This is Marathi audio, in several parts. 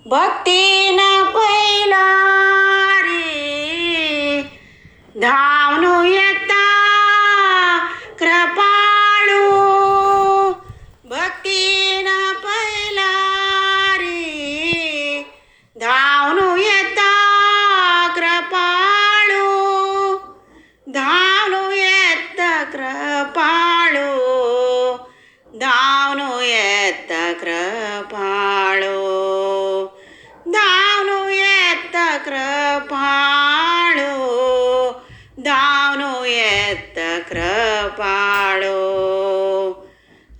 भक्तीनं पहिला रे धावून येता कृपाळू. भक्तीनं पहिला रे धावून येता कृपाळू. धावून येता कृपाळू. धावून येता कृपाळू. धावून येता कृपाळू. धावून येता कृपाळू.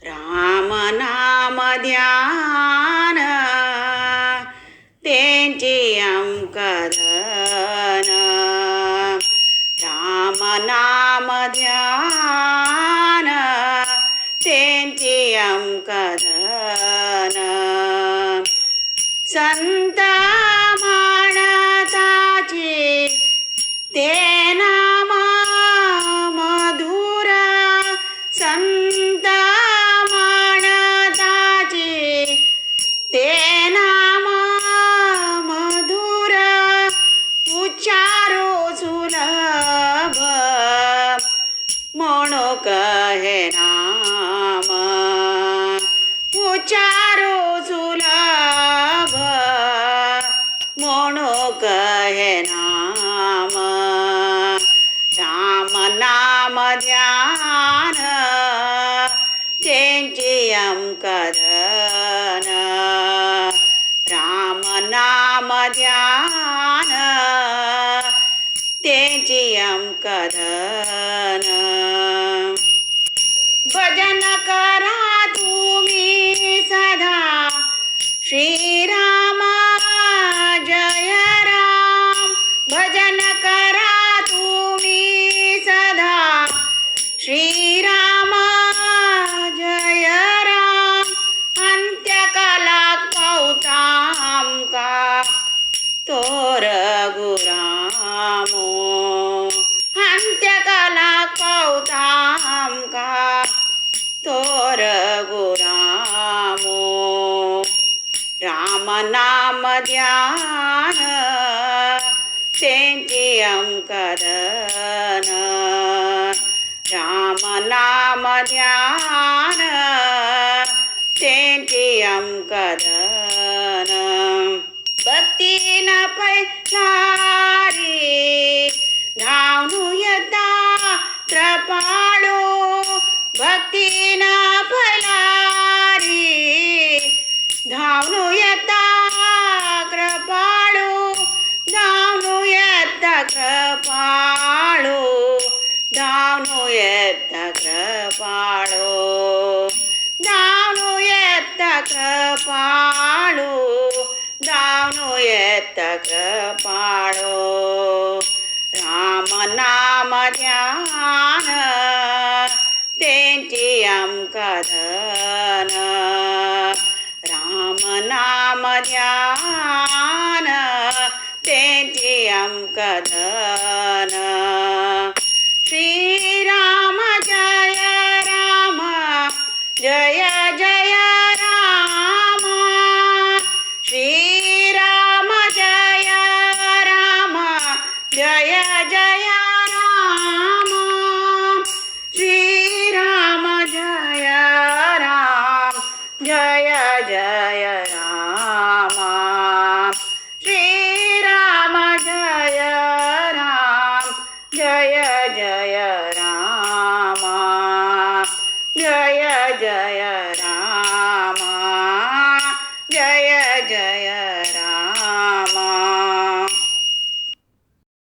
राम नाम ध्यान त्यांची अंकधन. राम नाम ध्यान त्यांची अंकधन. संत म्हणताची ते नाम मधुर. संत म्हणताची ते नाम मधुर. उच्चारो सुलभ म्हणू कहे नाम. उच्चारो सुलभ म्हणू कहे नाम. राम नाम ध्यान त्यांची अंकधन. राम नाम ध्यान त्यांची अंकधन. भजन करा तुम्ही सदा श्रीराम जय राम. भजन करा तुम्ही सदा श्रीराम जय राम. अंत्यकालात पावतामका तोर गुरामो. अंत्यकालात पावतामका तोर गुरामो. राम नाम ध्यान त्यांची अंकधन. राम नाम ध्यान त्यांची अंकधन. भक्तीनं पहिला रे धावून येता कृपाळू. भक्तीनं पहिला रे धावून येता कृपाळू. धावून येता कृपाळू. धावून येता कृपाळू. धावून येता कृपाळू. धावून येता कृपाळू. राम नाम ध्यान त्यांची अंकधन. राम नाम ध्यान त्यांची अंकधन. श्रीराम जय राम जय जय राम. श्रीराम जय राम जय जय राम. श्रीराम जय राम जय जय राम. श्रीराम जय राम जय जय राम. जय जय राम. जय जय राम.